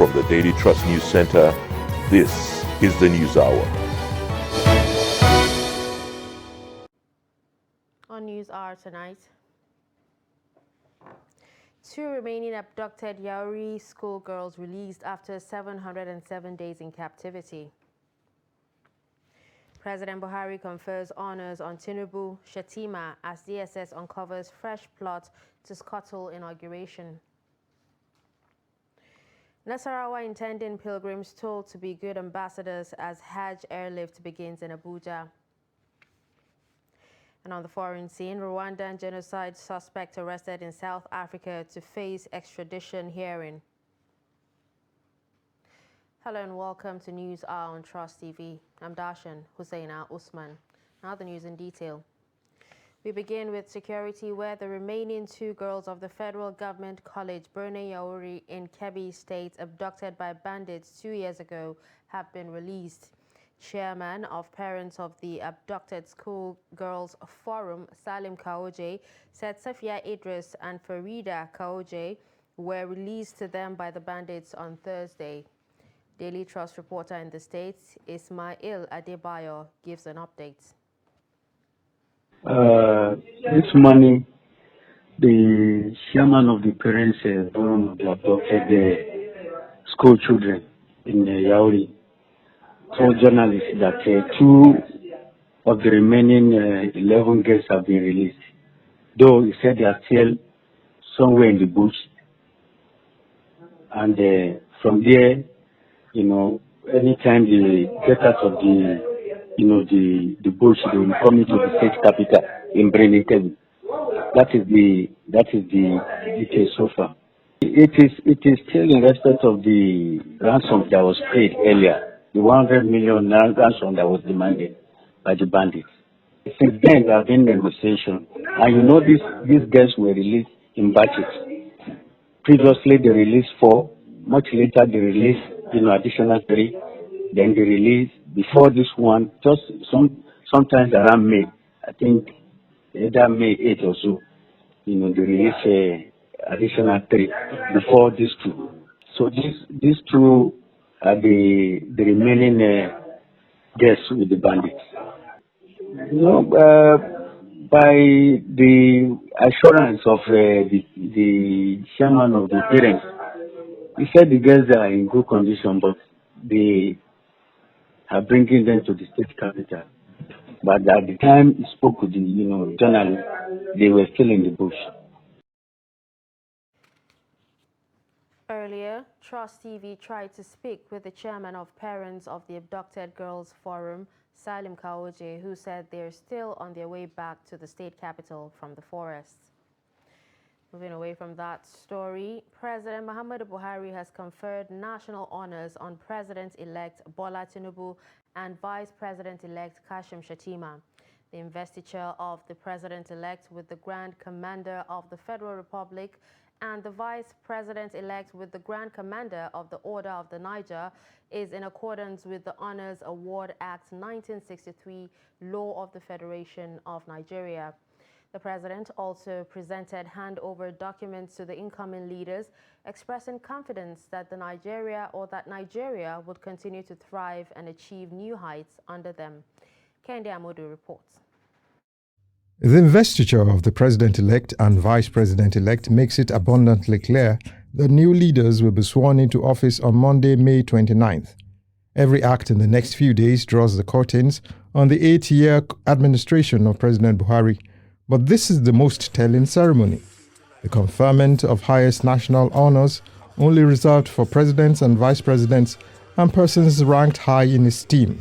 From the Daily Trust News Center, this is the News Hour. On News Hour tonight, 2 remaining abducted Yauri schoolgirls released after 707 days in captivity. President Buhari confers honors on Tinubu Shettima as DSS uncovers fresh plot to scuttle inauguration. Nasarawa intending pilgrims told to be good ambassadors as Hajj airlift begins in Abuja. And on the foreign scene, Rwandan genocide suspect arrested in South Africa to face extradition hearing. Hello and welcome to News Hour on Trust TV. I'm Darshan Hussaina Usman. Now the news in detail. We begin with security, where the remaining 2 girls of the Federal Government College, Birnin Yauri in Kebbi State, abducted by bandits 2 years ago, have been released. Chairman of Parents of the Abducted School Girls Forum, Salim Kaoje, said Safia Idris and Farida Kaoje were released to them by the bandits on Thursday. Daily Trust reporter in the States, Ismail Adebayo, gives an update. This morning, the chairman of the Parents Forum of the Abducted School Children in Yauri told journalists that 2 of the remaining 11 girls have been released, though he said they are still somewhere in the bush. And from there, anytime they get out of the bush, they will come into the state capital in Birnin Kebbi. That is the detail so far. It is still in respect of the ransom that was paid earlier. The 100 million ransom that was demanded by the bandits. Since then, there have been negotiations. And these girls were released in batches. Previously, they released 4. Much later, they released, additional 3. Then they released, before this one, just sometimes around May, I think either May 8 or so, they released additional 3 before these 2. So these 2 are the remaining girls with the bandits. By the assurance of the chairman of the parents, he said the girls are in good condition, but they are bringing them to the state capital. But at the time he spoke with the journalists, they were still in the bush. Earlier, Trust TV tried to speak with the chairman of Parents of the Abducted Girls Forum, Salim Kaoje, who said they're still on their way back to the state capital from the forests. Moving away from that story, President Muhammadu Buhari has conferred national honors on President-elect Bola Tinubu and Vice President-elect Kashim Shettima. The investiture of the President-elect with the Grand Commander of the Federal Republic and the Vice President-elect with the Grand Commander of the Order of the Niger is in accordance with the Honors Award Act 1963 Law of the Federation of Nigeria. The President also presented handover documents to the incoming leaders, expressing confidence that Nigeria would continue to thrive and achieve new heights under them. Kendi Amodu reports. The investiture of the President-elect and Vice President-elect makes it abundantly clear that new leaders will be sworn into office on Monday, May 29th. Every act in the next few days draws the curtains on the 8-year administration of President Buhari, but this is the most telling ceremony. The conferment of highest national honors only reserved for presidents and vice presidents and persons ranked high in esteem.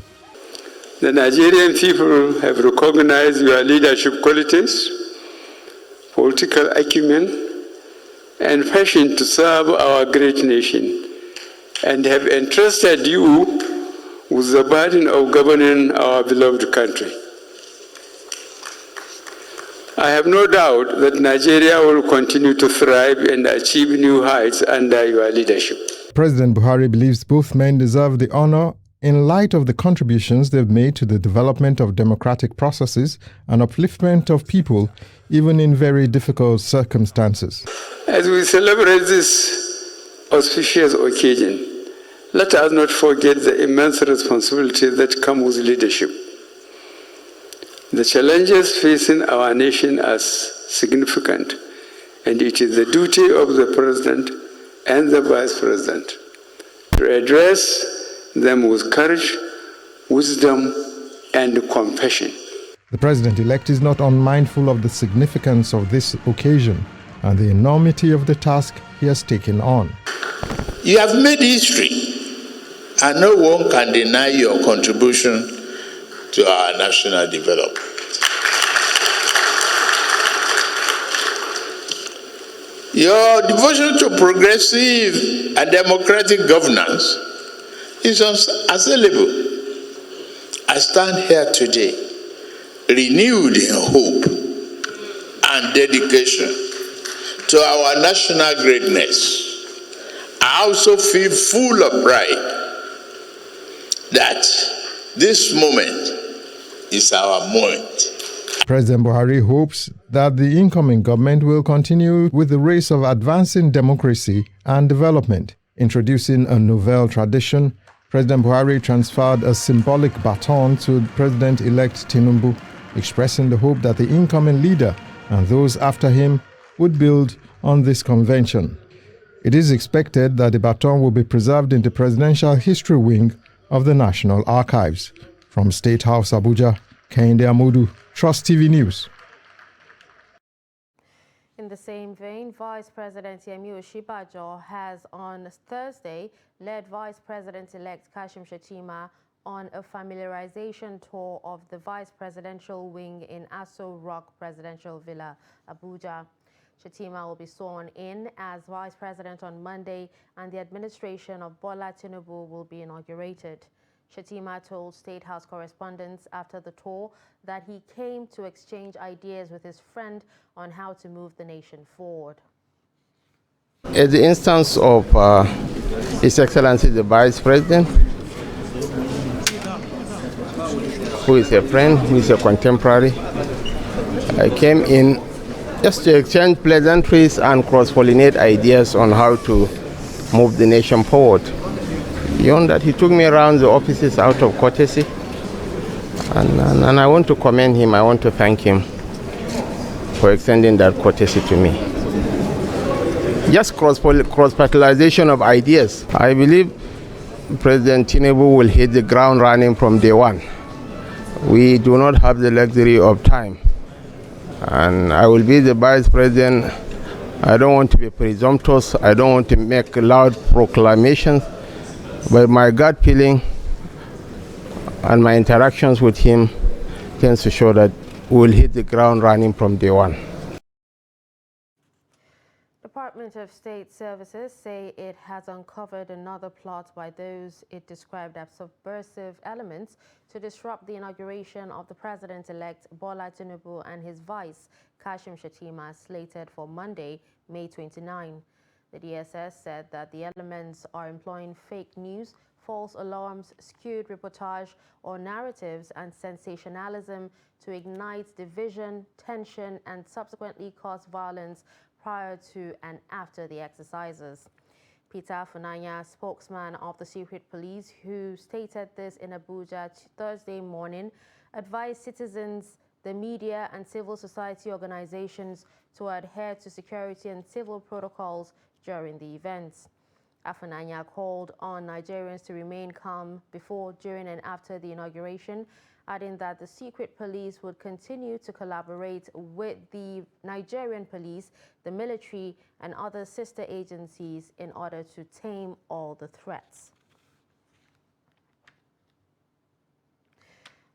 The Nigerian people have recognized your leadership qualities, political acumen, and passion to serve our great nation, and have entrusted you with the burden of governing our beloved country. I have no doubt that Nigeria will continue to thrive and achieve new heights under your leadership. President Buhari believes both men deserve the honor in light of the contributions they've made to the development of democratic processes and upliftment of people, even in very difficult circumstances. As we celebrate this auspicious occasion, let us not forget the immense responsibility that comes with leadership. The challenges facing our nation are significant, and it is the duty of the President and the Vice President to address them with courage, wisdom, and compassion. The president-elect is not unmindful of the significance of this occasion and the enormity of the task he has taken on. You have made history, and no one can deny your contribution to our national development. Your devotion to progressive and democratic governance is unassailable. I stand here today renewed in hope and dedication to our national greatness. I also feel full of pride that this moment is our moment. President Buhari hopes that the incoming government will continue with the race of advancing democracy and development. Introducing a novel tradition, President Buhari transferred a symbolic baton to President-elect Tinubu, expressing the hope that the incoming leader and those after him would build on this convention. It is expected that the baton will be preserved in the Presidential History Wing of the National Archives. From State House, Abuja, Kehinde Amodu, Trust TV News. In the same vein, Vice President Yemi Osinbajo has on Thursday led Vice President-elect Kashim Shettima on a familiarization tour of the Vice Presidential Wing in Aso Rock Presidential Villa, Abuja. Shettima will be sworn in as Vice President on Monday, and the administration of Bola Tinubu will be inaugurated. Shettima told State House correspondents after the tour that he came to exchange ideas with his friend on how to move the nation forward. At the instance of His Excellency the Vice President, who is a friend, who is a contemporary, I came in just to exchange pleasantries and cross-pollinate ideas on how to move the nation forward. Beyond that, he took me around the offices out of courtesy, and I want to commend him. I want to thank him for extending that courtesy to me. Just cross-fertilization of ideas. I believe President Tinubu will hit the ground running from day one. We do not have the luxury of time, and I will be the Vice President. I don't want to be presumptuous. I don't want to make loud proclamations. But my gut feeling and my interactions with him tends to show that we'll hit the ground running from day one. Department of State Services say it has uncovered another plot by those it described as subversive elements to disrupt the inauguration of the President-elect Bola Tinubu and his vice, Kashim Shettima, slated for Monday, May 29. The DSS said that the elements are employing fake news, false alarms, skewed reportage or narratives, and sensationalism to ignite division, tension, and subsequently cause violence prior to and after the exercises. Peter Funanya, spokesman of the Secret Police, who stated this in Abuja Thursday morning, advised citizens, the media, and civil society organizations to adhere to security and civil protocols during the events. Afunanya called on Nigerians to remain calm before, during, and after the inauguration, adding that the Secret Police would continue to collaborate with the Nigerian police, the military, and other sister agencies in order to tame all the threats.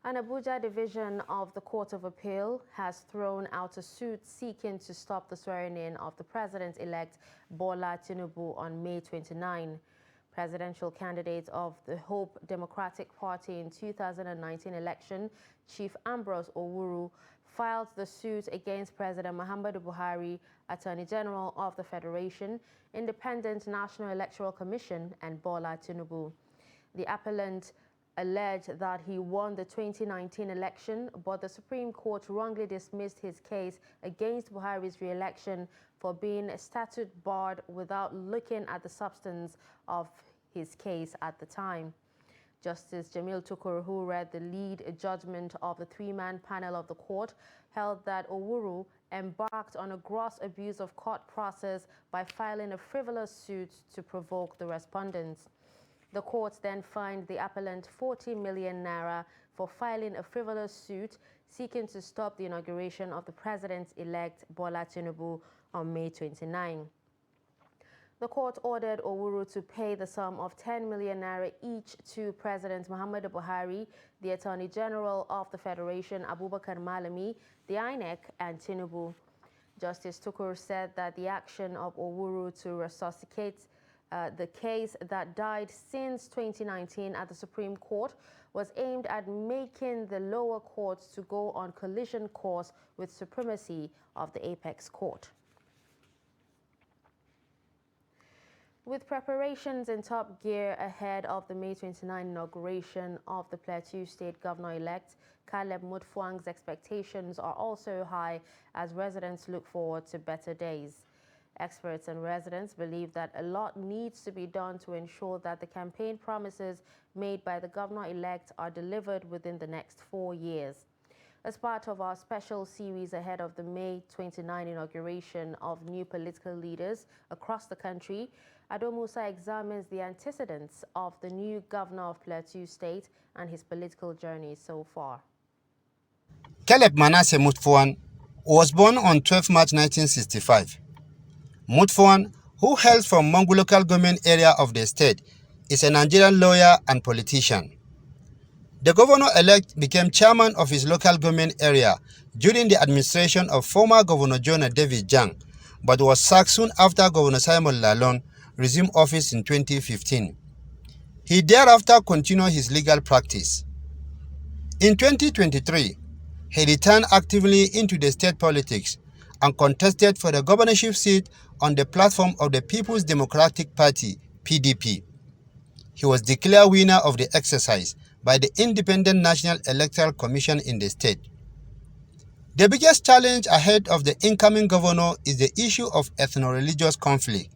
An Abuja division of the Court of Appeal has thrown out a suit seeking to stop the swearing-in of the President-elect Bola Tinubu on May 29. Presidential candidate of the Hope Democratic Party in 2019 election, Chief Ambrose Owuru, filed the suit against President Muhammadu Buhari, Attorney General of the Federation, Independent National Electoral Commission, and Bola Tinubu. The appellant alleged that he won the 2019 election, but the Supreme Court wrongly dismissed his case against Buhari's re-election for being statute barred without looking at the substance of his case at the time. Justice Jamil Tukur, who read the lead judgment of the three-man panel of the court, held that Owuru embarked on a gross abuse of court process by filing a frivolous suit to provoke the respondents. The court then fined the appellant 40 million naira for filing a frivolous suit seeking to stop the inauguration of the president-elect Bola Tinubu on May 29. The court ordered Owuru to pay the sum of 10 million naira each to President Muhammadu Buhari, the Attorney General of the Federation, Abubakar Malami, the INEC, and Tinubu. Justice Tukur said that the action of Owuru to resuscitate the case that died since 2019 at the Supreme Court was aimed at making the lower courts to go on collision course with supremacy of the apex court. With preparations in top gear ahead of the May 29 inauguration of the Plateau State Governor-elect, Caleb Mutfwang's expectations are also high as residents look forward to better days. Experts and residents believe that a lot needs to be done to ensure that the campaign promises made by the governor-elect are delivered within the next 4 years. As part of our special series ahead of the May 29 inauguration of new political leaders across the country, Ado Musa examines the antecedents of the new governor of Plateau State and his political journey so far. Caleb Manasseh Mutfwang was born on 12 March 1965. Mutfwang, who hails from Mangu local government area of the state, is a Nigerian lawyer and politician. The governor-elect became chairman of his local government area during the administration of former Governor Jonah David Jang, but was sacked soon after Governor Simon Lalong resumed office in 2015. He thereafter continued his legal practice. In 2023, he returned actively into the state politics and contested for the governorship seat on the platform of the People's Democratic Party, PDP. He was declared winner of the exercise by the Independent National Electoral Commission in the state. The biggest challenge ahead of the incoming governor is the issue of ethno-religious conflict,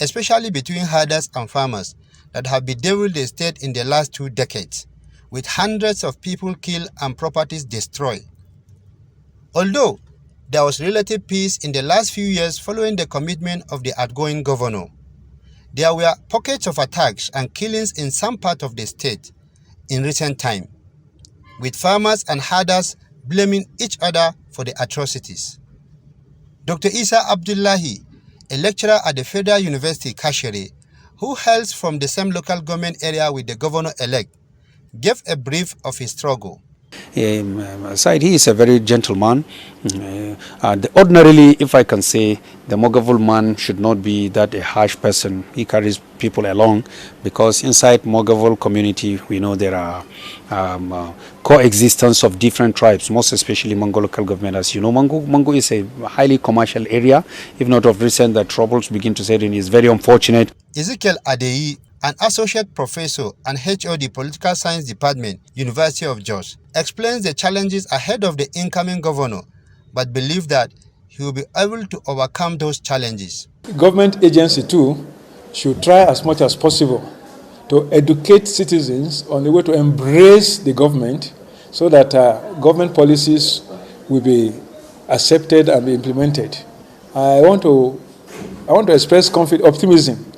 especially between herders and farmers, that have bedeviled the state in the last 2 decades, with hundreds of people killed and properties destroyed. Although there was relative peace in the last few years following the commitment of the outgoing governor, there were pockets of attacks and killings in some part of the state in recent time, with farmers and herders blaming each other for the atrocities. Dr. Isa Abdullahi, a lecturer at the Federal University Kashere, who hails from the same local government area with the governor-elect, gave a brief of his struggle. Said he is a very gentle man. Ordinarily, if I can say, the Mogavul man should not be that a harsh person. He carries people along because inside Mogavul community, we know there are coexistence of different tribes, most especially Mangu local government. As you know, Mangu is a highly commercial area. If not of recent, the troubles begin to set in. Is very unfortunate. Ezekiel Adeyi, an associate professor and HOD Political Science Department, University of Jos, explains the challenges ahead of the incoming governor, but believes that he will be able to overcome those challenges. Government agency too should try as much as possible to educate citizens on the way to embrace the government so that government policies will be accepted and be implemented. I want to express optimism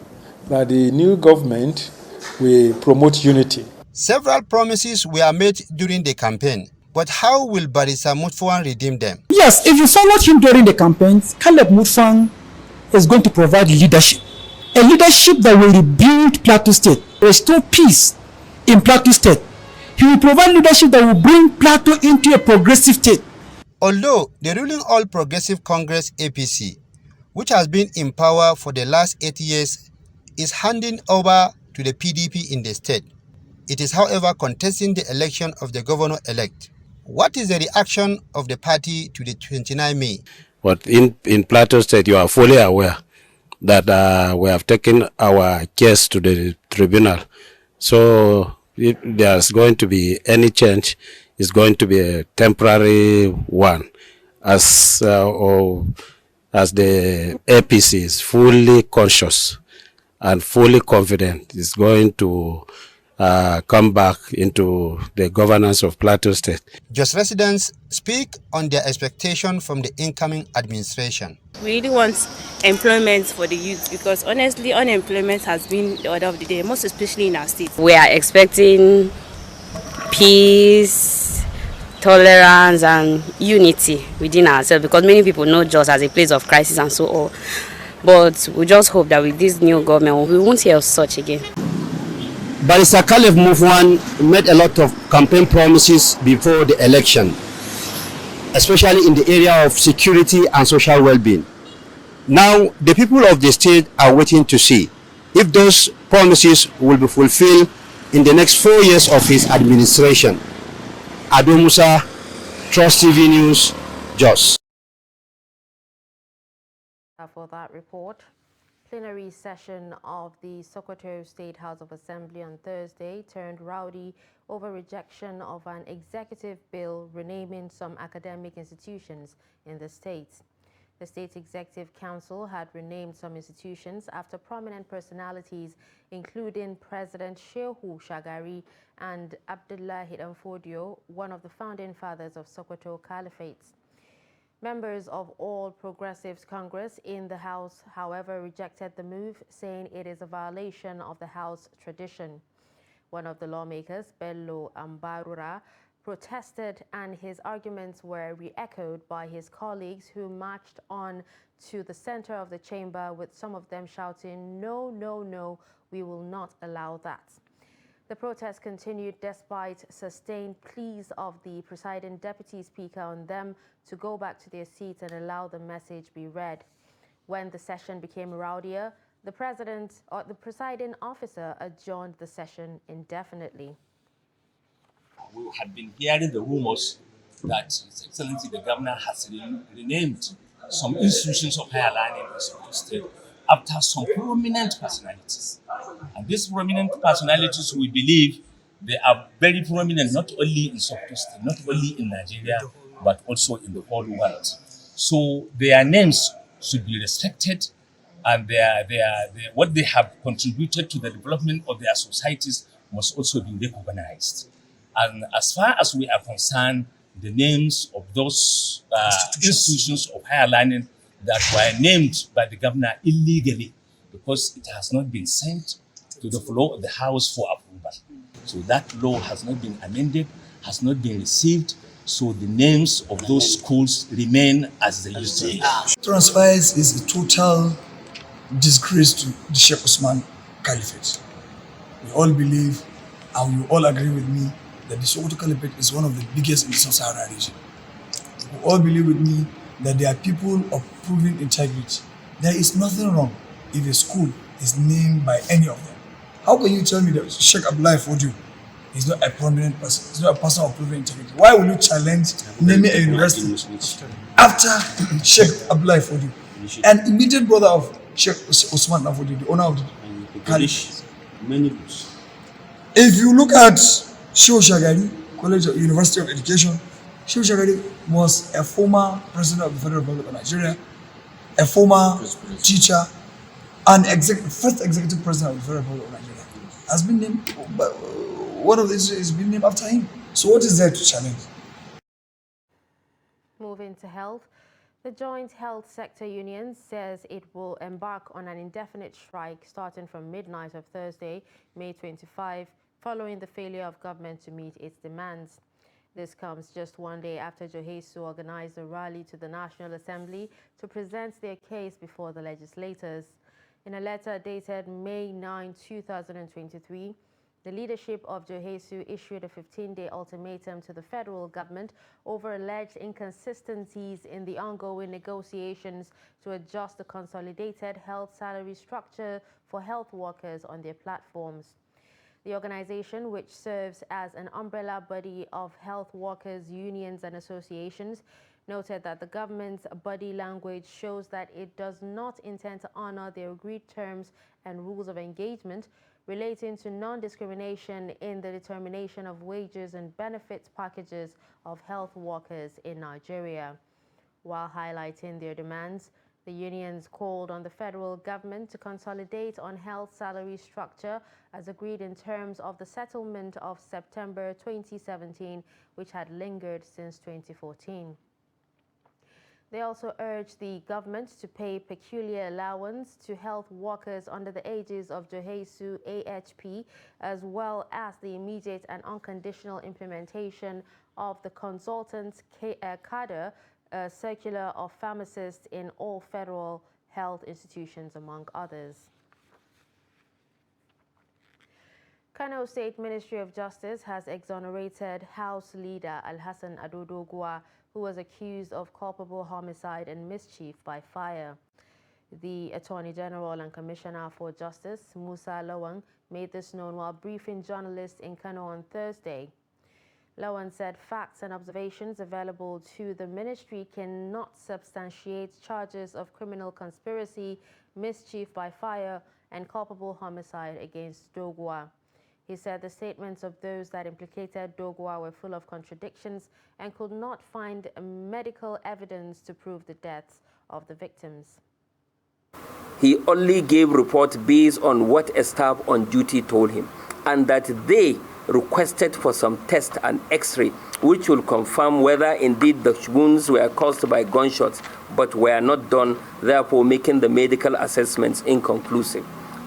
that the new government will promote unity. Several promises were made during the campaign, but how will Barrister Mutfwang redeem them? Yes, if you followed him during the campaigns, Caleb Mutfwang is going to provide leadership. A leadership that will rebuild Plateau State, restore peace in Plateau State. He will provide leadership that will bring Plateau into a progressive state. Although the ruling All Progressive Congress APC, which has been in power for the last 8 years, is handing over to the PDP in the state, it is, however, contesting the election of the governor-elect. What is the reaction of the party to the 29 May? But in Plateau State, you are fully aware that we have taken our case to the tribunal. So if there's going to be any change, it's going to be a temporary one, as the APC is fully conscious and fully confident it's going to come back into the governance of Plateau State. Jos residents speak on their expectation from the incoming administration. We really want employment for the youth because honestly unemployment has been the order of the day, most especially in our state. We are expecting peace, tolerance and unity within ourselves because many people know Jos as a place of crisis and so on. But we just hope that with this new government we won't hear of such again. Barrister Caleb Mutfwang made a lot of campaign promises before the election, especially in the area of security and social well-being. Now, the people of the state are waiting to see if those promises will be fulfilled in the next 4 years of his administration. Ado Musa, Trust TV News, Jos. For that report. Plenary session of the Sokoto State House of Assembly on Thursday turned rowdy over rejection of an executive bill renaming some academic institutions in the state. The State Executive Council had renamed some institutions after prominent personalities, including President Shehu Shagari and Abdullahi Danfodio, one of the founding fathers of Sokoto Caliphate. Members of All Progressives Congress in the House, however, rejected the move, saying it is a violation of the House tradition. One of the lawmakers, Bello Ambarura, protested, and his arguments were re-echoed by his colleagues who marched on to the center of the chamber, with some of them shouting, "No, no, no, we will not allow that." The protest continued despite sustained pleas of the presiding deputy speaker on them to go back to their seats and allow the message be read. When the session became rowdier, the presiding officer adjourned the session indefinitely. We had been hearing the rumors that His Excellency the Governor has renamed some institutions of higher learning in Sokoto State after some prominent personalities. And these prominent personalities, we believe, they are very prominent not only in Sokoto State, not only in Nigeria, but also in the whole world. So their names should be respected, and what they have contributed to the development of their societies must also be recognized. And as far as we are concerned, the names of those institutions of higher learning that were named by the governor illegally, because it has not been sent to the floor of the House for approval. So that law has not been amended, has not been received, so the names of those schools remain as they used to be. Transpires is a total disgrace to the Sheikh Osman Caliphate. We all believe, and you all agree with me, that the Sokoto Caliphate is one of the biggest in the Sub-Saharan region. You all believe with me that they are people of proven integrity. There is nothing wrong if a school is named by any of them. How can you tell me that Sheikh Abdullahi Fodio is not a prominent person, he's not a person of proven integrity? Why will you challenge naming a university after Sheikh Abdullahi Fodio, an immediate brother of Sheikh Osman Fodio, the owner of the Caliphate? Many books. If you look at Shehu Shagari, College of University of Education, Shehu Shagari was a former president of the Federal Republic of Nigeria, a former teacher, and first executive president of the Federal Republic of Nigeria. Has been named, one of these is been named after him. So what is there to challenge? Moving to health. The Joint Health Sector Union says it will embark on an indefinite strike starting from midnight of Thursday, May 25, following the failure of government to meet its demands. This comes just one day after Johesu organized a rally to the National Assembly to present their case before the legislators. In a letter dated May 9, 2023, the leadership of Johesu issued a 15-day ultimatum to the federal government over alleged inconsistencies in the ongoing negotiations to adjust the consolidated health salary structure for health workers on their platforms. The organization, which serves as an umbrella body of health workers, unions and associations, noted that the government's body language shows that it does not intend to honor their agreed terms and rules of engagement relating to non-discrimination in the determination of wages and benefits packages of health workers in Nigeria. While highlighting their demands, The unions called on the federal government to consolidate on health salary structure as agreed in terms of the settlement of September 2017, which had lingered since 2014. They also urged the government to pay peculiar allowance to health workers under the aegis of Johesu AHP, as well as the immediate and unconditional implementation of the consultants cadre circular of pharmacists in all federal health institutions, among others. Kano State Ministry of Justice has exonerated House Leader Alhassan Ado Doguwa, who was accused of culpable homicide and mischief by fire. The Attorney General and Commissioner for Justice, Musa Lawang, made this known while briefing journalists in Kano on Thursday. Lawang said facts and observations available to the ministry cannot substantiate charges of criminal conspiracy, mischief by fire, and culpable homicide against Doguwa. He said the statements of those that implicated Doguwa were full of contradictions and could not find medical evidence to prove the deaths of the victims. He only gave report based on what a staff on duty told him, and that they requested for some test and x-ray which will confirm whether indeed the wounds were caused by gunshots but were not done, therefore making the medical assessments inconclusive.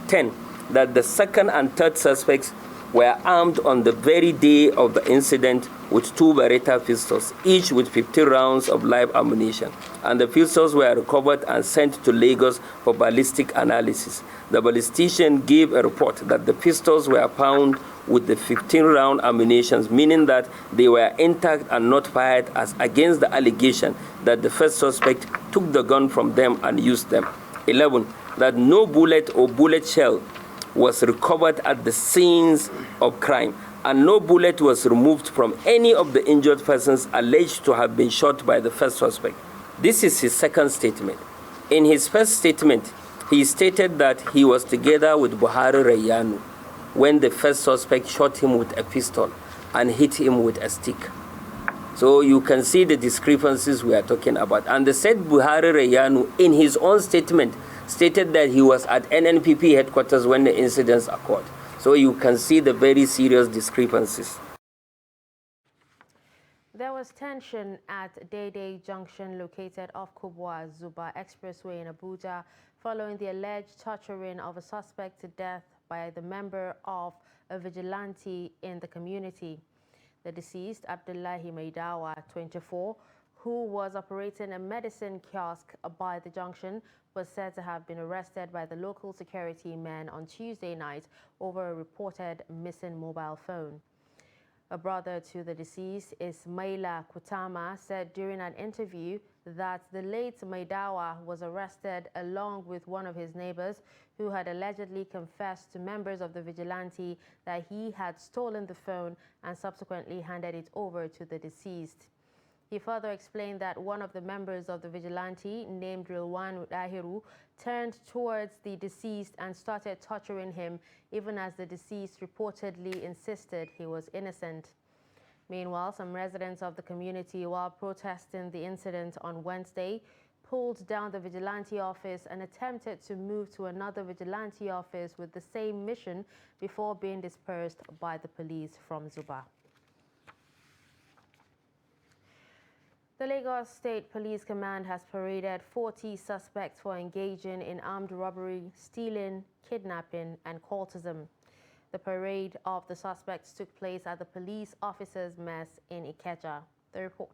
10. That the second and third suspects were armed on the very day of the incident with 2 Beretta pistols, each with 50 rounds of live ammunition, and the pistols were recovered and sent to Lagos for ballistic analysis. The ballistician gave a report that the pistols were found with the 15-round ammunition, meaning that they were intact and not fired, as against the allegation that the first suspect took the gun from them and used them. 11. That no bullet or bullet shell was recovered at the scenes of crime, and no bullet was removed from any of the injured persons alleged to have been shot by the first suspect. This is his second statement. In his first statement, he stated that he was together with Buhari Rayanu when the first suspect shot him with a pistol and hit him with a stick. So you can see the discrepancies we are talking about. And the said Buhari Rayanu, in his own statement, stated that he was at NNPP headquarters when the incidents occurred. So you can see the very serious discrepancies. There was tension at Dede Junction located off Kubwa Zuba Expressway in Abuja following the alleged torturing of a suspect to death by the member of a vigilante in the community. The deceased, Abdullahi Maidawa, 24, who was operating a medicine kiosk by the junction, was said to have been arrested by the local security men on Tuesday night over a reported missing mobile phone. A brother to the deceased, Ismaila Kutama, said during an interview that the late Maidawa was arrested along with one of his neighbors who had allegedly confessed to members of the vigilante that he had stolen the phone and subsequently handed it over to the deceased. He further explained that one of the members of the vigilante, named Rilwan Dahiru, turned towards the deceased and started torturing him, even as the deceased reportedly insisted he was innocent. Meanwhile, some residents of the community, while protesting the incident on Wednesday, pulled down the vigilante office and attempted to move to another vigilante office with the same mission before being dispersed by the police from Zuba. The Lagos State Police Command has paraded 40 suspects for engaging in armed robbery, stealing, kidnapping, and cultism. The parade of the suspects took place at the police officers' mess in Ikeja. The report.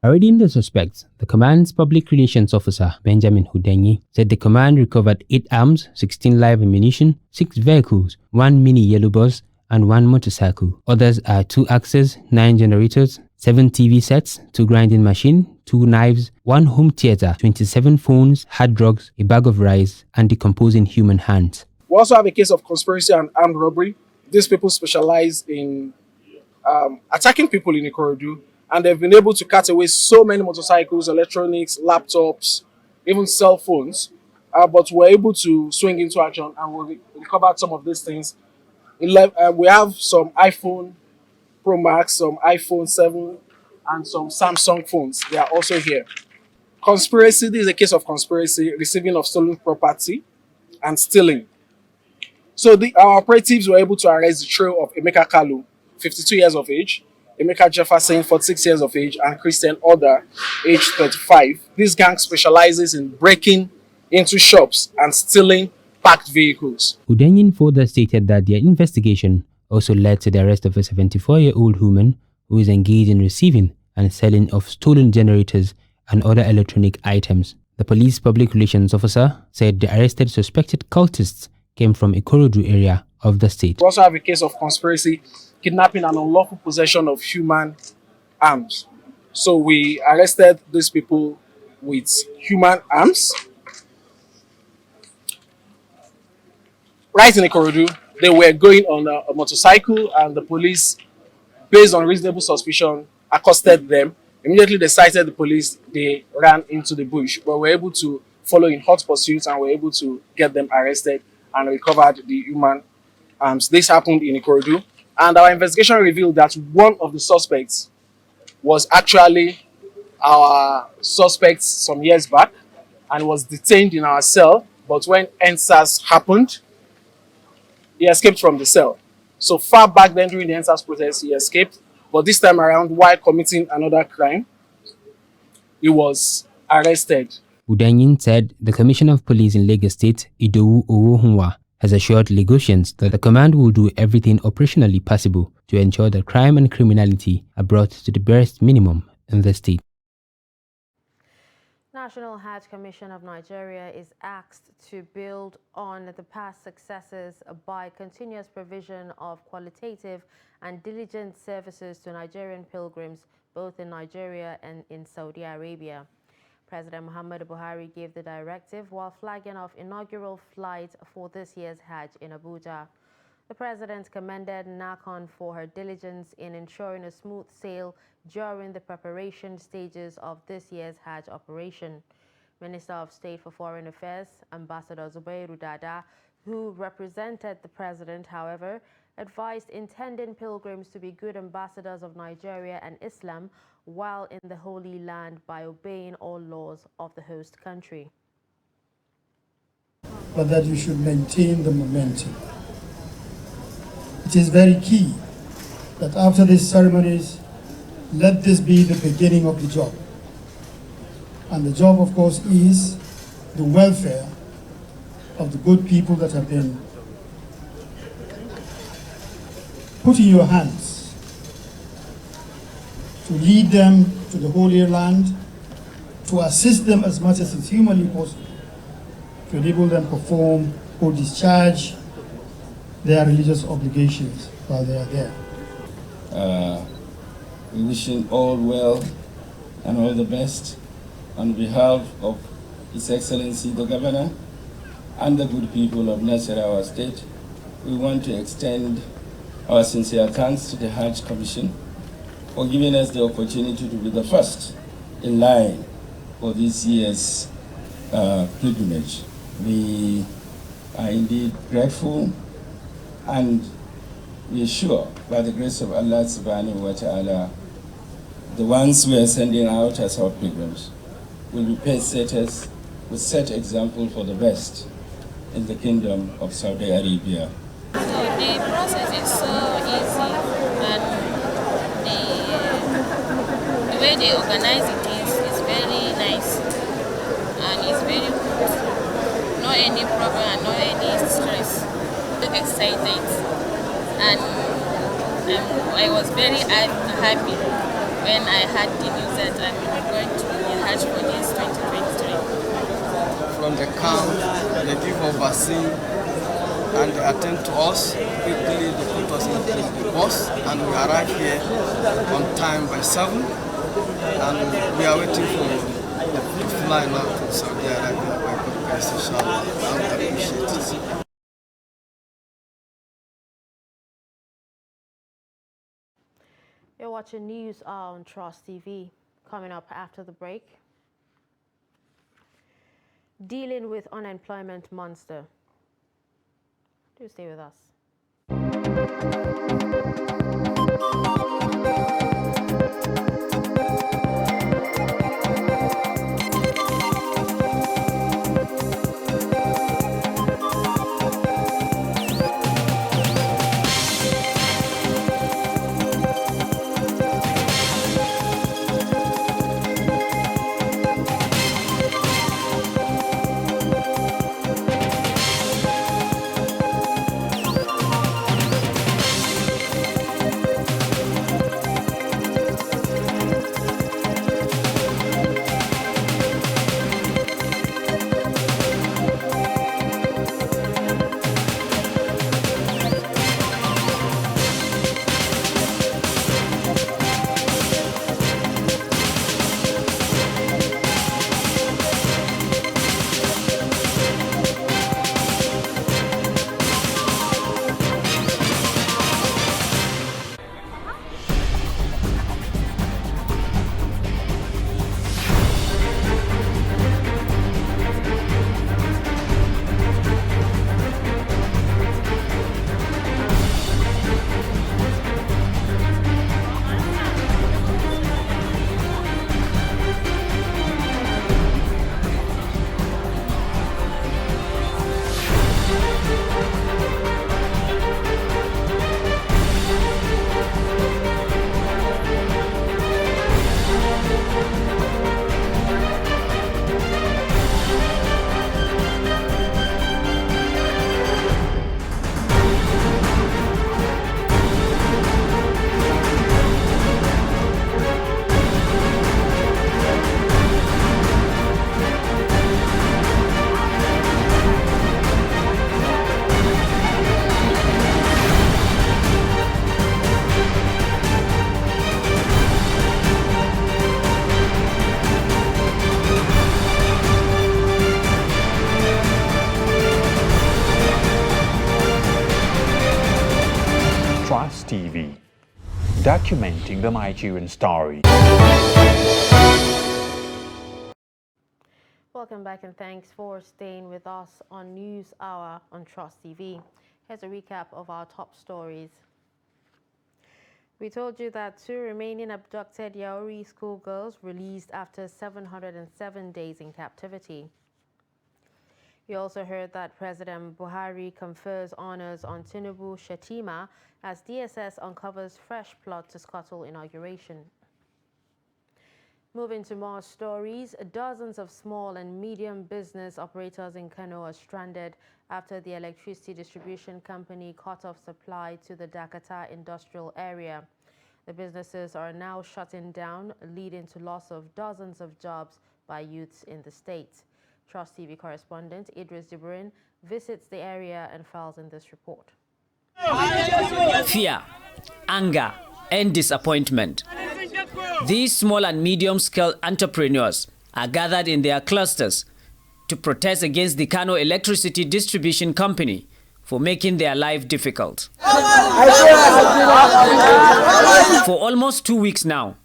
Parading the suspects, the command's public relations officer, Benjamin Hudenyi, said the command recovered 8 arms, 16 live ammunition, 6 vehicles, 1 mini yellow bus, and 1 motorcycle. Others are 2 axes, 9 generators, 7 TV sets, 2 grinding machine, 2 knives, 1 home theater, 27 phones, hard drugs, a bag of rice, and decomposing human hands. We also have a case of conspiracy and armed robbery. These people specialize in attacking people in Ikorodu, and they've been able to cut away so many motorcycles, electronics, laptops, even cell phones. But we're able to swing into action and we recovered some of these things. We have some iPhone Pro Max, some iPhone 7, and some Samsung phones. They are also here. Conspiracy, this is a case of conspiracy, receiving of stolen property, and stealing. So our operatives were able to arrest the trio of Emeka Kalu, 52 years of age, Emeka Jefferson, 46 years of age, and Christian Order, age 35. This gang specializes in breaking into shops and stealing parked vehicles. Udenyin further stated that their investigation also led to the arrest of a 74-year-old woman who is engaged in receiving and selling of stolen generators and other electronic items. The police public relations officer said the arrested suspected cultists came from Ikorodu area of the state. We also have a case of conspiracy, kidnapping and unlawful possession of human arms. So we arrested these people with human arms. Right in Ikorodu, they were going on a motorcycle and the police, based on reasonable suspicion, accosted them. Immediately they sighted the police, they ran into the bush, but were able to follow in hot pursuit and were able to get them arrested and recovered the human arms. This happened in Ikorodu, and our investigation revealed that one of the suspects was actually our suspect some years back and was detained in our cell, but when NSAS happened, he escaped from the cell. So far back then during the NSAS protest, he escaped, but this time around, while committing another crime, he was arrested. Udenyin said the Commissioner of Police in Lagos State, Idowu Owohunwa, has assured Lagosians that the command will do everything operationally possible to ensure that crime and criminality are brought to the barest minimum in the state. National Hajj Commission of Nigeria is asked to build on the past successes by continuous provision of qualitative and diligent services to Nigerian pilgrims both in Nigeria and in Saudi Arabia. President Muhammadu Buhari gave the directive while flagging off inaugural flight for this year's Hajj in Abuja. The president commended NACON for her diligence in ensuring a smooth sail during the preparation stages of this year's Hajj operation. Minister of State for Foreign Affairs, Ambassador Zubairu Dada, who represented the president, however, advised intending pilgrims to be good ambassadors of Nigeria and Islam while in the Holy Land by obeying all laws of the host country. But that you should maintain the momentum. It is very key that after these ceremonies, let this be the beginning of the job. And the job, of course, is the welfare of the good people that have been put in your hands to lead them to the Holy Land, to assist them as much as is humanly possible, to enable them perform or discharge their religious obligations while they are there. We wish him all well and all the best on behalf of His Excellency the Governor and the good people of Nasarawa State. We want to extend our sincere thanks to the Hajj Commission for giving us the opportunity to be the first in line for this year's pilgrimage. We are indeed grateful, and we are sure by the grace of Allah subhanahu wa ta'ala, the ones we are sending out as our pilgrims will be pace setters, will set example for the best in the Kingdom of Saudi Arabia. So the process is so easy, and the way they organize it is very nice and it's very good. No any problem and no any stress. Excited, and I was very happy when I had the news that I'm going to be Hajj for this 2023. From the camp, they give us vaccine and they attend to us. Quickly they put us into the bus and we arrive here on time by 7, and we are waiting for the fly now to Saudi Arabia by God grace, inshallah. I appreciate it. You're watching news on Trust TV. Coming up after the break, dealing with unemployment monster. Do stay with us. TV, documenting the Nigerian story. Welcome back and thanks for staying with us on News Hour on Trust TV. Here's a recap of our top stories. We told you that 2 remaining abducted Yauri schoolgirls released after 707 days in captivity. We also heard that President Buhari confers honors on Tinubu Shetima as DSS uncovers fresh plot to scuttle inauguration. Moving to more stories, dozens of small and medium business operators in Kano are stranded after the electricity distribution company cut off supply to the Dakata industrial area. The businesses are now shutting down, leading to loss of dozens of jobs by youths in the state. Trust TV correspondent Idris Jibrin visits the area and files in this report. Fear, anger, and disappointment. These small and medium-scale entrepreneurs are gathered in their clusters to protest against the Kano Electricity Distribution Company for making their life difficult. For almost 2 weeks now,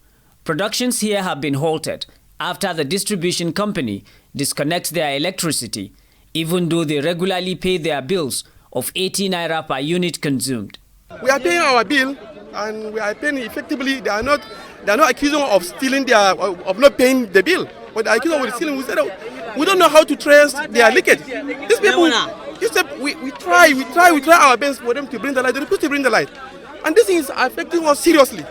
productions here have been halted after the distribution company disconnects their electricity, even though they regularly pay their bills of 80 naira per unit consumed. We are paying our bill, and we are paying effectively. They are not accusing of stealing of not paying the bill, but they are accusing of stealing. We don't know how to trace their leakage. These people, we try our best for them to bring the light. They refuse to bring the light, and this is affecting us seriously.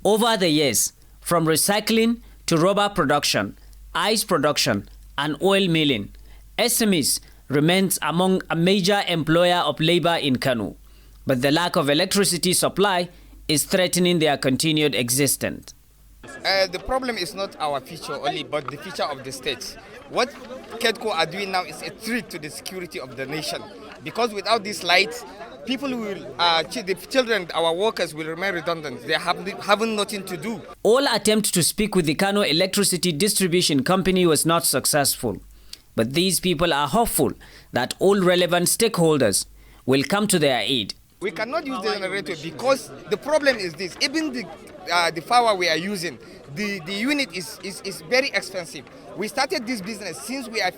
Over the years, from recycling to rubber production, ice production, and oil milling, SMEs remains among a major employer of labor in Kano. But the lack of electricity supply is threatening their continued existence. The problem is not our future only, but the future of the state. What KEDCO are doing now is a threat to the security of the nation. Because without this light, people will, the children, our workers will remain redundant. They having nothing to do. All attempts to speak with the Kano Electricity Distribution Company was not successful. But these people are hopeful that all relevant stakeholders will come to their aid. We cannot use the generator because the problem is this. Even the power we are using, the unit is very expensive. We started this business since we are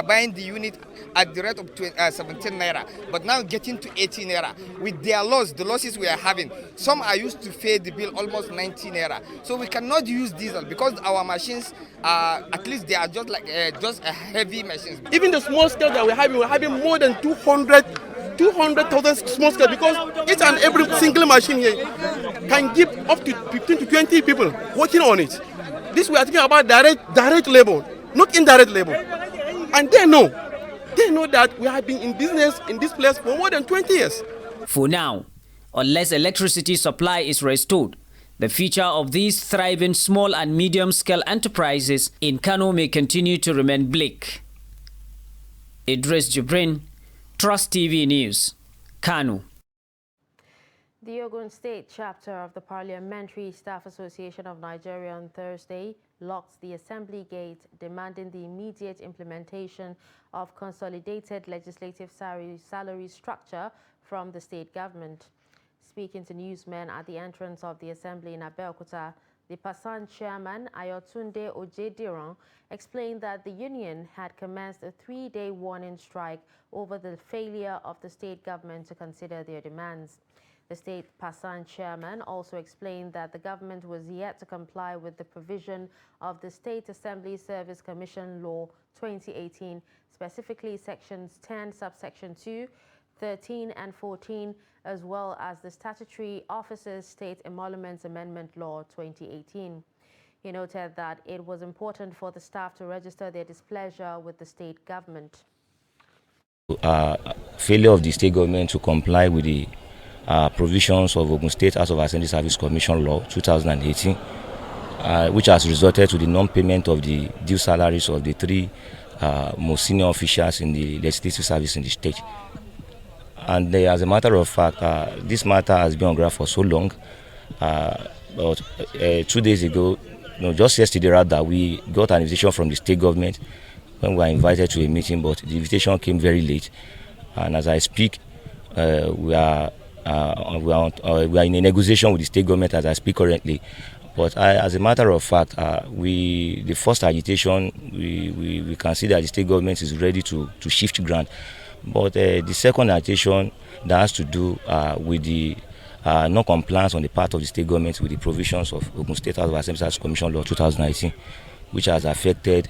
buying the unit at the rate of 17 naira, but now getting to 18 naira. With their the losses we are having, some are used to pay the bill almost 19 naira. So we cannot use diesel because our machines, at least they are just like just a heavy machines. Even the small scale that we're having more than 200,000 small scale, because each and every single machine here can give up to 15 to 20 people working on it. This we are talking about direct labor, not indirect labor. And they know that we have been in business in this place for more than 20 years. For now, unless electricity supply is restored, the future of these thriving small and medium-scale enterprises in Kano may continue to remain bleak. Idris Jibrin, Trust TV News, Kano. The Ogun State chapter of the Parliamentary Staff Association of Nigeria on Thursday locked the Assembly gate, demanding the immediate implementation of consolidated legislative salary structure from the state government. Speaking to newsmen at the entrance of the Assembly in Abeokuta, the PASAN chairman, Ayotunde Ojediran, explained that the union had commenced a 3-day warning strike over the failure of the state government to consider their demands. The state PASAN chairman also explained that the government was yet to comply with the provision of the State Assembly Service Commission Law 2018, specifically sections 10, subsection 2, 13 and 14, as well as the Statutory Officers State Emoluments Amendment Law 2018. He noted that it was important for the staff to register their displeasure with the state government. Failure of the state government to comply with the provisions of Ogun State House of Assembly Service Commission Law 2018, which has resulted to the non-payment of the due salaries of the 3 most senior officials in the legislative service in the state. And as a matter of fact, this matter has been on ground for so long. But 2 days ago, just yesterday rather, we got an invitation from the state government when we were invited to a meeting, but the invitation came very late. And as I speak, we are we are in a negotiation with the state government as I speak currently. But as a matter of fact, the first agitation, we can see that the state government is ready to shift ground. But the second agitation that has to do with the non-compliance on the part of the state government with the provisions of Ogun State House of Assembly Commission Law 2019, which has affected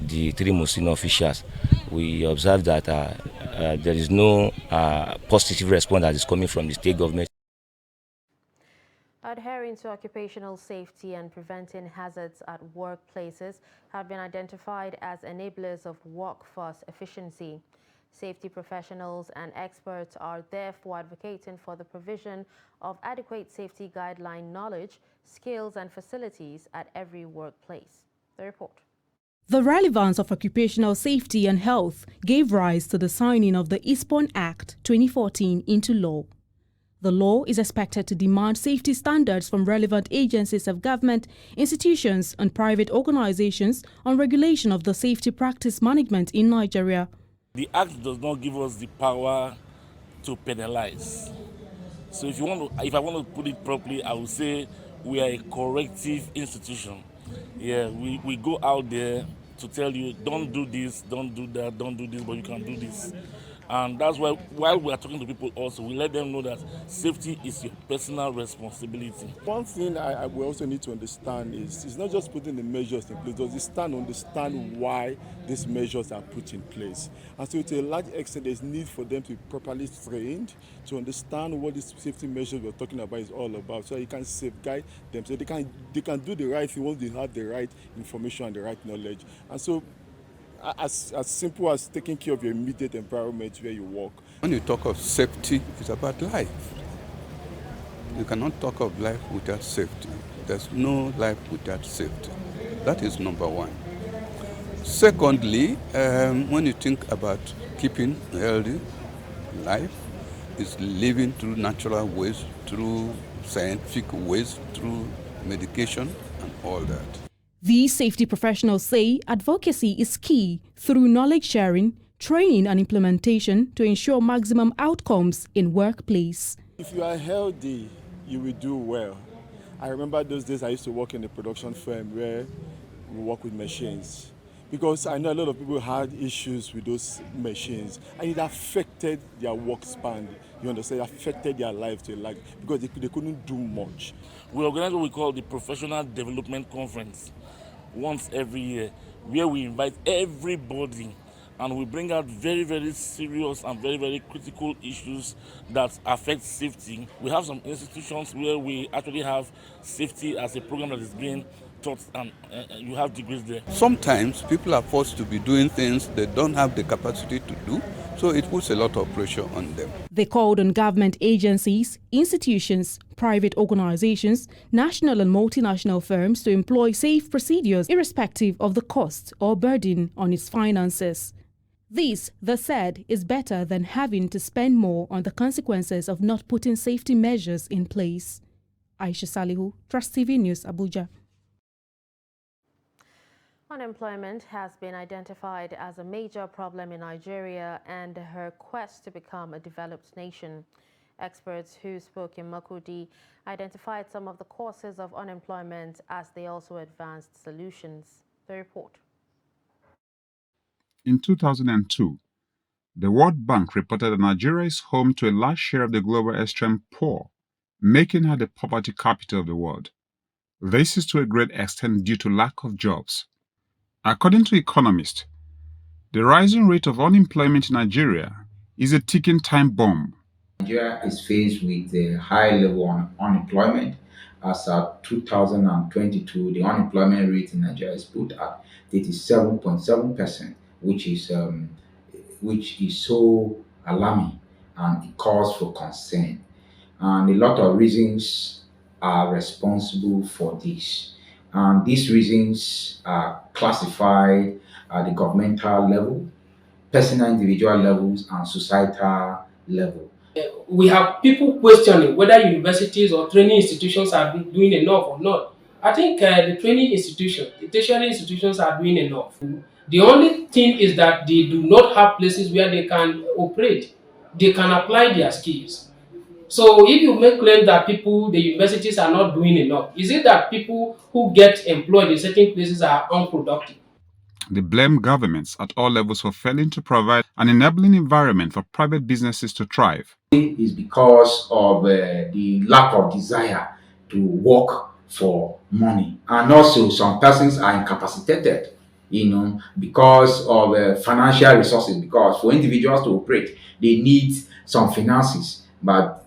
the three most senior officials. We observe that there is no positive response that is coming from the state government. Adhering to occupational safety and preventing hazards at workplaces have been identified as enablers of workforce efficiency. Safety professionals and experts are therefore advocating for the provision of adequate safety guideline knowledge, skills and facilities at every workplace. The report. The relevance of occupational safety and health gave rise to the signing of the Eastbourne Act 2014 into law. The law is expected to demand safety standards from relevant agencies of government, institutions and private organizations on regulation of the safety practice management in Nigeria. The Act does not give us the power to penalize. So if I want to put it properly, I would say we are a corrective institution. Yeah, we go out there to tell you, don't do this, don't do that, don't do this, but you can do this. And that's why, while we are talking to people also, we let them know that safety is your personal responsibility. One thing we also need to understand is it's not just putting the measures in place, does it understand why these measures are put in place. And so to a large extent, there's need for them to be properly trained to understand what this safety measures we're talking about is all about, so you can safeguard them, so they can do the right thing once they have the right information and the right knowledge. And so as simple as taking care of your immediate environment where you work. When you talk of safety, it's about life. You cannot talk of life without safety. There's no life without safety. That is number one. Secondly, when you think about keeping a healthy life, it's living through natural ways, through scientific ways, through medication and all that. These safety professionals say advocacy is key through knowledge sharing, training and implementation to ensure maximum outcomes in workplace. If you are healthy, you will do well. I remember those days I used to work in a production firm where we work with machines. Because I know a lot of people had issues with those machines and it affected their work span. You understand? It affected their life to life because they couldn't do much. We organize what we call the Professional Development Conference once every year, where we invite everybody and we bring out very, very serious and very, very critical issues that affect safety. We have some institutions where we actually have safety as a program that is being taught, and you have degrees there. Sometimes people are forced to be doing things they don't have the capacity to do, so it puts a lot of pressure on them. They called on government agencies, institutions, private organizations, national and multinational firms to employ safe procedures irrespective of the cost or burden on its finances. This, they said, is better than having to spend more on the consequences of not putting safety measures in place. Aisha Salihu, Trust TV News, Abuja. Unemployment has been identified as a major problem in Nigeria and her quest to become a developed nation. Experts who spoke in Makurdi identified some of the causes of unemployment as they also advanced solutions. The report. In 2002, the World Bank reported that Nigeria is home to a large share of the global extreme poor, making her the poverty capital of the world. This is to a great extent due to lack of jobs. According to economists, the rising rate of unemployment in Nigeria is a ticking time bomb. Nigeria is faced with a high level of unemployment. As of 2022, the unemployment rate in Nigeria is put at 37.7%, which is so alarming and it calls for concern. And a lot of reasons are responsible for this. And these reasons are classified at the governmental level, personal individual levels, and societal level. We have people questioning whether universities or training institutions are doing enough or not. I think the training institutions, the tertiary institutions are doing enough. The only thing is that they do not have places where they can operate. They can apply their skills. So if you make claim that the universities are not doing enough, is it that people who get employed in certain places are unproductive? They blame governments at all levels for failing to provide an enabling environment for private businesses to thrive. Is because of the lack of desire to work for money, and also some persons are incapacitated, because of financial resources. Because for individuals to operate, they need some finances, but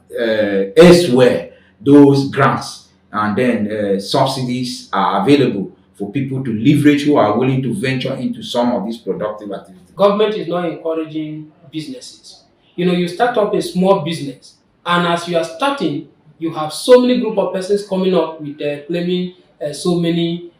elsewhere those grants and then subsidies are available for people to leverage who are willing to venture into some of these productive activities. Government is not encouraging businesses. You start up a small business, and as you are starting, you have so many group of persons coming up with claiming so many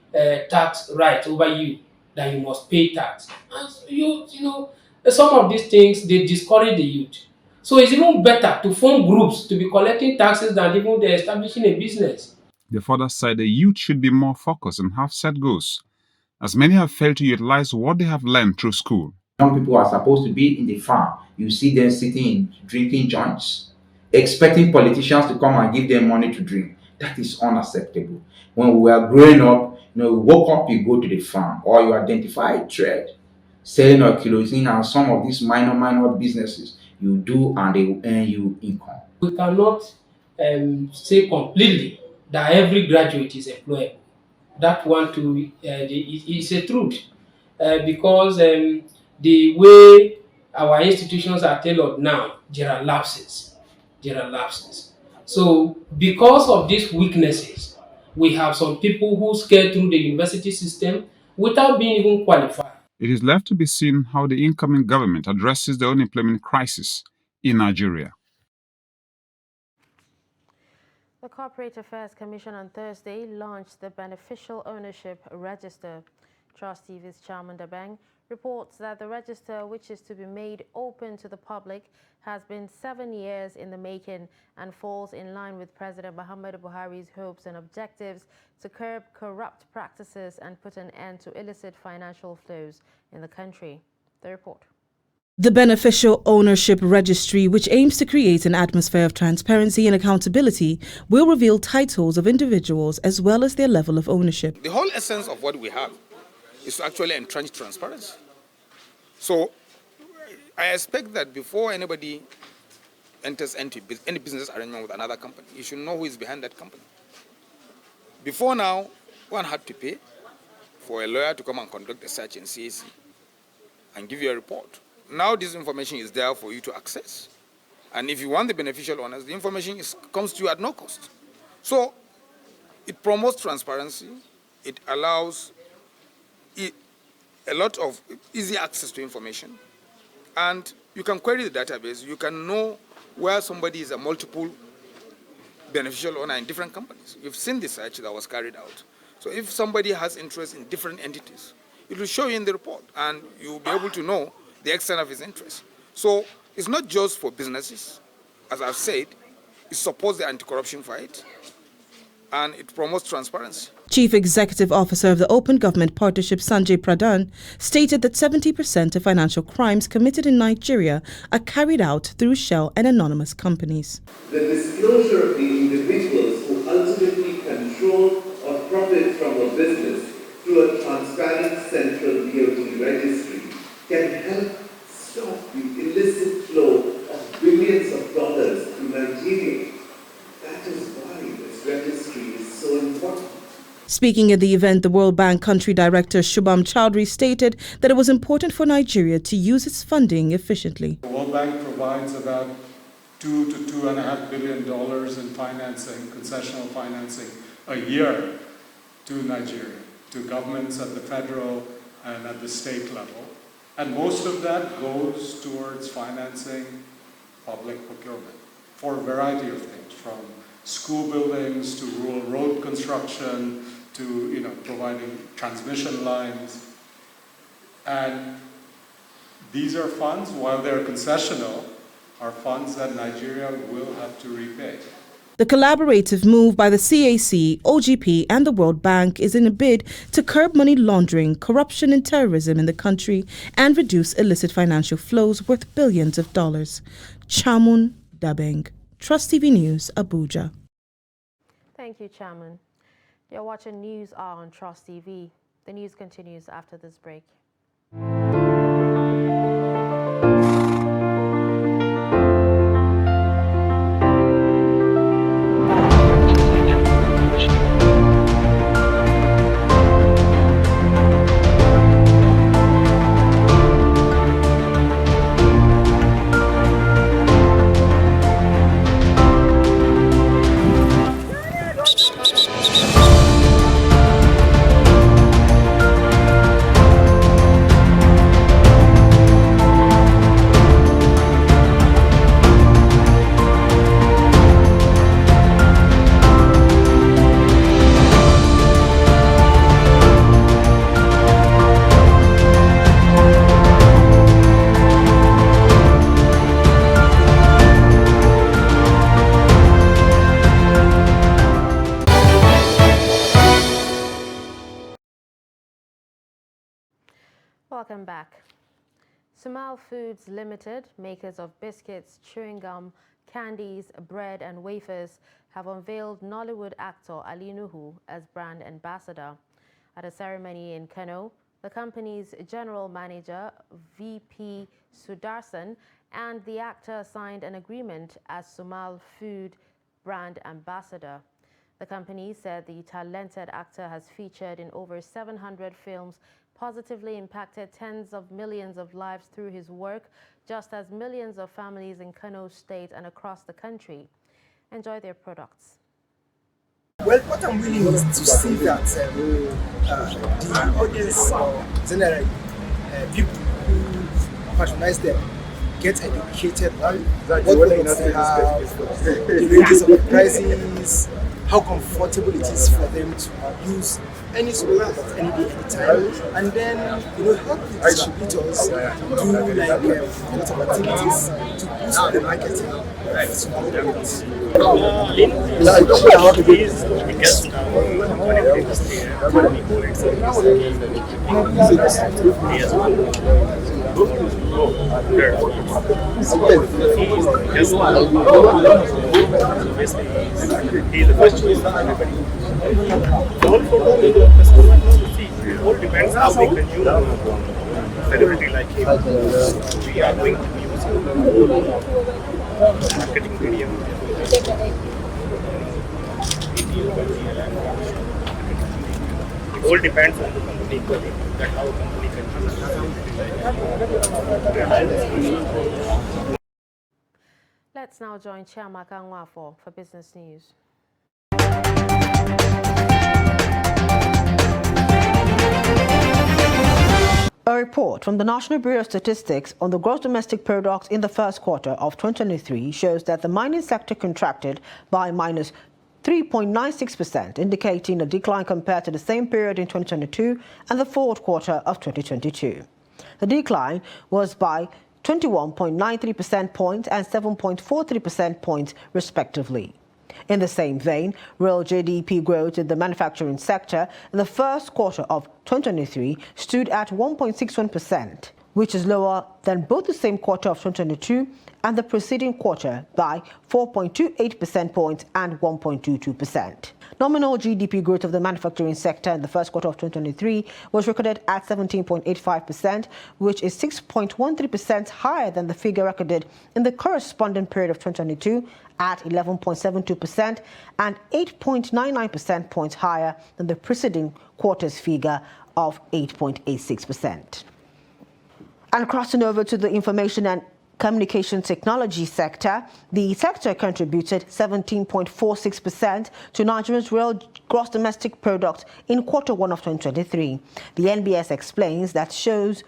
tax rights over you that you must pay tax. And some of these things, they discourage the youth. So it's even better to form groups to be collecting taxes than even establishing a business. The further said the youth should be more focused and have set goals, as many have failed to utilize what they have learned through school. Young people are supposed to be in the farm. You see them sitting drinking joints, expecting politicians to come and give them money to drink. That is unacceptable. When we were growing up, you woke up, you go to the farm, or you identify a trade, selling or kerosene and some of these minor businesses you do, and they will earn you income. We cannot say completely that every graduate is employable. That one too is a truth, because the way our institutions are tailored now, there are lapses. So because of these weaknesses, we have some people who scale through the university system without being even qualified. It is left to be seen how the incoming government addresses the unemployment crisis in Nigeria. The Corporate Affairs Commission on Thursday launched the Beneficial Ownership Register. Trust TV's Chairman Dabeng reports that the register, which is to be made open to the public, has been 7 years in the making and falls in line with President Muhammadu Buhari's hopes and objectives to curb corrupt practices and put an end to illicit financial flows in the country. The report. The Beneficial Ownership Registry, which aims to create an atmosphere of transparency and accountability, will reveal titles of individuals as well as their level of ownership. The whole essence of what we have is to actually entrench transparency. So I expect that before anybody enters into any business arrangement with another company, you should know who is behind that company. Before now, one had to pay for a lawyer to come and conduct a search in CAC and give you a report. Now this information is there for you to access. And if you want the beneficial owners, the information comes to you at no cost. So it promotes transparency. It allows a lot of easy access to information. And you can query the database. You can know where somebody is a multiple beneficial owner in different companies. You've seen the search that was carried out. So if somebody has interest in different entities, it will show you in the report, and you'll be able to know the extent of his interest. So it's not just for businesses. As I've said, it supports the anti-corruption fight, and it promotes transparency. Chief Executive Officer of the Open Government Partnership, Sanjay Pradhan, stated that 70% of financial crimes committed in Nigeria are carried out through shell and anonymous companies. The disclosure of the individuals who ultimately control or profit from a business through a transparent central DOT registry can help stop the illicit flow of billions of dollars to Nigeria. That is why this registry is so important. Speaking at the event, the World Bank Country Director Shubham Chowdhury stated that it was important for Nigeria to use its funding efficiently. The World Bank provides about $2 to $2.5 billion in financing, concessional financing, a year to Nigeria, to governments at the federal and at the state level. And most of that goes towards financing public procurement for a variety of things, from school buildings to rural road construction to providing transmission lines. And these are funds, while they're concessional, are funds that Nigeria will have to repay. The collaborative move by the CAC, OGP and the World Bank is in a bid to curb money laundering, corruption and terrorism in the country and reduce illicit financial flows worth billions of dollars. Chamun Dabeng. Trust TV News, Abuja. Thank you, Chairman. You're watching News Hour on Trust TV. The news continues after this break. Welcome back. Sumal Foods Limited, makers of biscuits, chewing gum, candies, bread and wafers, have unveiled Nollywood actor Ali Nuhu as brand ambassador. At a ceremony in Kano, the company's general manager, VP Sudarsan, and the actor signed an agreement as Sumal Food brand ambassador. The company said the talented actor has featured in over 700 films, positively impacted tens of millions of lives through his work, just as millions of families in Kano State and across the country enjoy their products. Well, what I'm willing is to see that the audience, generally, people who patronize them, get educated on what products they have, the ranges of prices, how comfortable it is for them to use any product any day, anytime, and then help the distributors do like a lot of activities to boost the marketing of small products. He's the first choice for everybody. The whole photo is a customer knows. See, it all depends how they consume a celebrity like him. We are going to be using marketing medium. It all depends on the company equally. That's how a company consumes. Let's now join Chiamaka Nwafo for business news. A report from the National Bureau of Statistics on the gross domestic product in the first quarter of 2023 shows that the mining sector contracted by minus 3.96%, indicating a decline compared to the same period in 2022 and the fourth quarter of 2022. The decline was by 21.93% points and 7.43% points, respectively. In the same vein, real GDP growth in the manufacturing sector in the first quarter of 2023 stood at 1.61%, which is lower than both the same quarter of 2022 and the preceding quarter by 4.28% points and 1.22%. Nominal GDP growth of the manufacturing sector in the first quarter of 2023 was recorded at 17.85%, which is 6.13% higher than the figure recorded in the corresponding period of 2022 at 11.72% and 8.99% points higher than the preceding quarter's figure of 8.86%. And crossing over to the information and communication technology sector, the sector contributed 17.46% to Nigeria's real gross domestic product in quarter one of 2023. The NBS explains that shows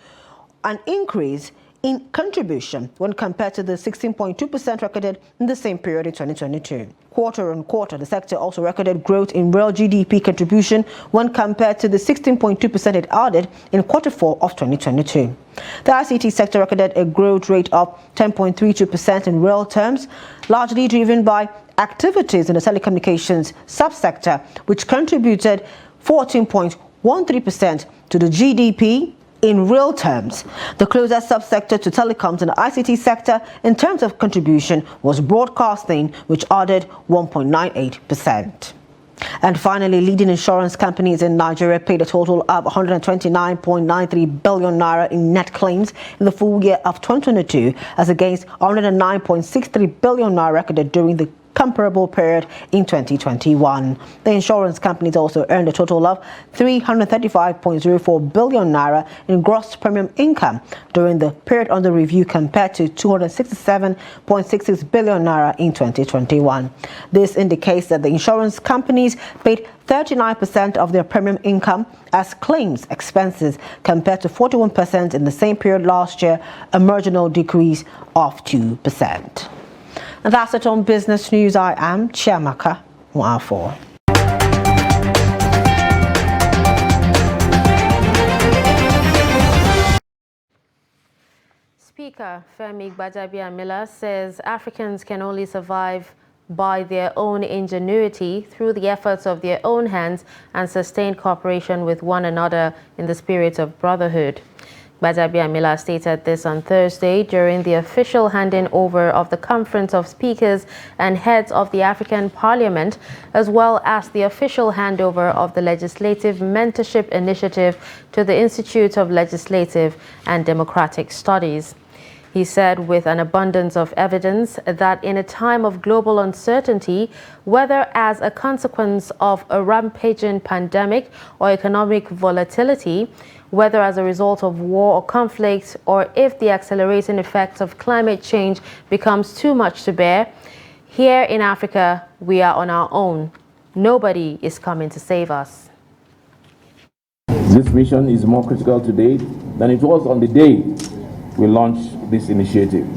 an increase in contribution when compared to the 16.2% recorded in the same period in 2022. Quarter on quarter, the sector also recorded growth in real GDP contribution when compared to the 16.2% it added in quarter four of 2022. The ICT sector recorded a growth rate of 10.32% in real terms, largely driven by activities in the telecommunications subsector, which contributed 14.13% to the GDP in real terms. The closest subsector to telecoms and the ICT sector in terms of contribution was broadcasting, which added 1.98%. And finally, leading insurance companies in Nigeria paid a total of 129.93 billion naira in net claims in the full year of 2022, as against 109.63 billion naira recorded during the comparable period in 2021. The insurance companies also earned a total of 335.04 billion naira in gross premium income during the period under review, compared to 267.66 billion naira in 2021. This indicates that the insurance companies paid 39% of their premium income as claims expenses, compared to 41% in the same period last year, a marginal decrease of 2%. And that's it on Business News. I am Chiamaka Nwafo. Speaker Femi Gbajabiamila says Africans can only survive by their own ingenuity, through the efforts of their own hands, and sustained cooperation with one another in the spirit of brotherhood. Gbajabiamila stated this on Thursday during the official handing over of the Conference of Speakers and Heads of the African Parliament, as well as the official handover of the Legislative Mentorship Initiative to the Institute of Legislative and Democratic Studies. He said with an abundance of evidence that in a time of global uncertainty, whether as a consequence of a rampaging pandemic or economic volatility, whether as a result of war or conflict, or if the accelerating effects of climate change becomes too much to bear, here in Africa, we are on our own. Nobody is coming to save us. This mission is more critical today than it was on the day we launched this initiative.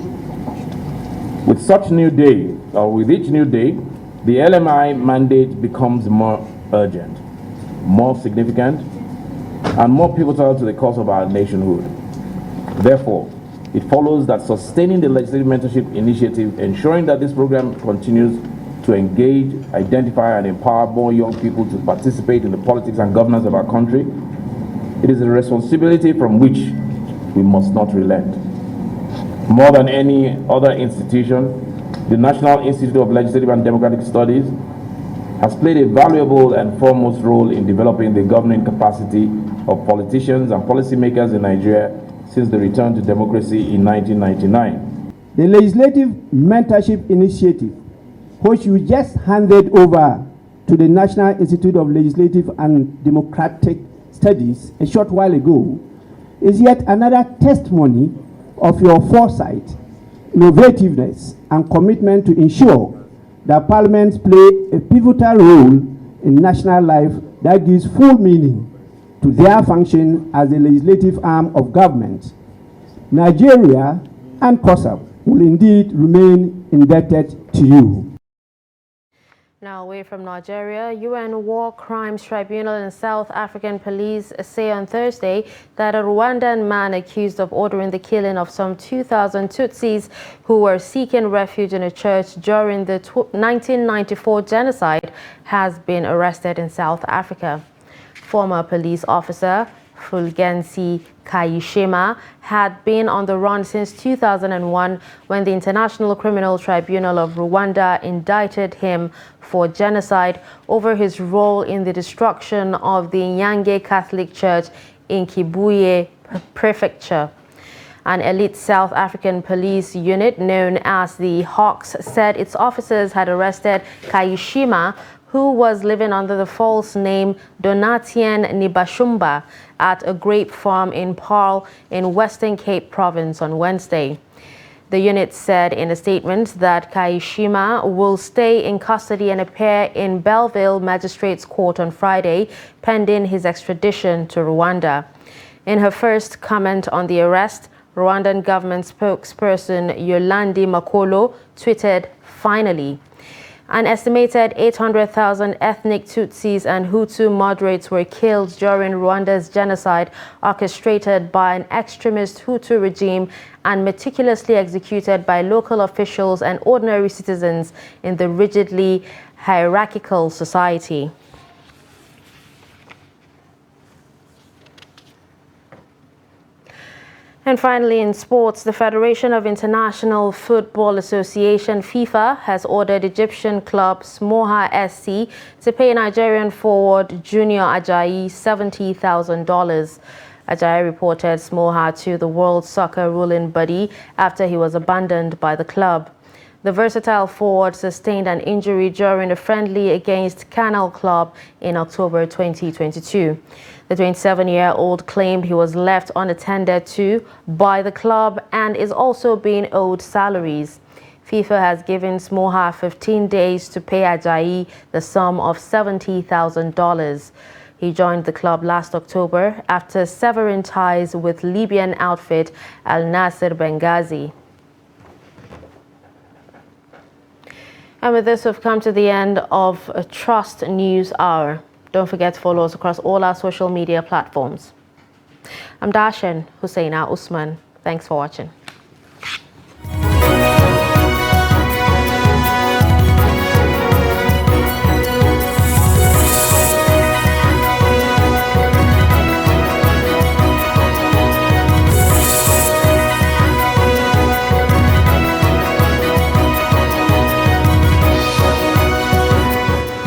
With each new day, the LMI mandate becomes more urgent, more significant, and more pivotal to the cause of our nationhood. Therefore, it follows that sustaining the Legislative Mentorship Initiative, ensuring that this program continues to engage, identify, and empower more young people to participate in the politics and governance of our country, it is a responsibility from which we must not relent. More than any other institution, the National Institute of Legislative and Democratic Studies has played a valuable and foremost role in developing the governing capacity of politicians and policymakers in Nigeria since the return to democracy in 1999. The Legislative Mentorship Initiative, which we just handed over to the National Institute of Legislative and Democratic Studies a short while ago, is yet another testimony of your foresight, innovativeness, and commitment to ensure that parliaments play a pivotal role in national life that gives full meaning to their function as the legislative arm of government. Nigeria and COSAP will indeed remain indebted to you. Now away from Nigeria, UN War Crimes Tribunal and South African police say on Thursday that a Rwandan man accused of ordering the killing of some 2,000 Tutsis who were seeking refuge in a church during the 1994 genocide has been arrested in South Africa. Former police officer Fulgenci Kayishema had been on the run since 2001 when the International Criminal Tribunal of Rwanda indicted him for genocide over his role in the destruction of the Nyange Catholic Church in Kibuye Prefecture. An elite South African police unit known as the Hawks said its officers had arrested Kayishema, who was living under the false name Donatien Nibashumba at a grape farm in Paarl in Western Cape Province on Wednesday. The unit said in a statement that Kayishema will stay in custody and appear in Belleville Magistrates Court on Friday, pending his extradition to Rwanda. In her first comment on the arrest, Rwandan government spokesperson Yolandi Makolo tweeted, "Finally." An estimated 800,000 ethnic Tutsis and Hutu moderates were killed during Rwanda's genocide orchestrated by an extremist Hutu regime and meticulously executed by local officials and ordinary citizens in the rigidly hierarchical society. And finally, in sports, the Federation of International Football Association, FIFA, has ordered Egyptian club Smoha SC to pay Nigerian forward Junior Ajayi $70,000. Ajayi reported Smoha to the World Soccer ruling body after he was abandoned by the club. The versatile forward sustained an injury during a friendly against Canal Club in October 2022. The 27-year-old claimed he was left unattended to by the club and is also being owed salaries. FIFA has given Smoha 15 days to pay Ajayi the sum of $70,000. He joined the club last October after severing ties with Libyan outfit Al Nasser Benghazi. And with this, we've come to the end of a Trust News Hour. Don't forget to follow us across all our social media platforms. I'm Dashan Husseina Usman. Thanks for watching.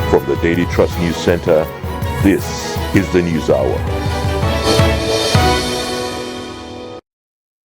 From the Daily Trust News Center, this is the News Hour.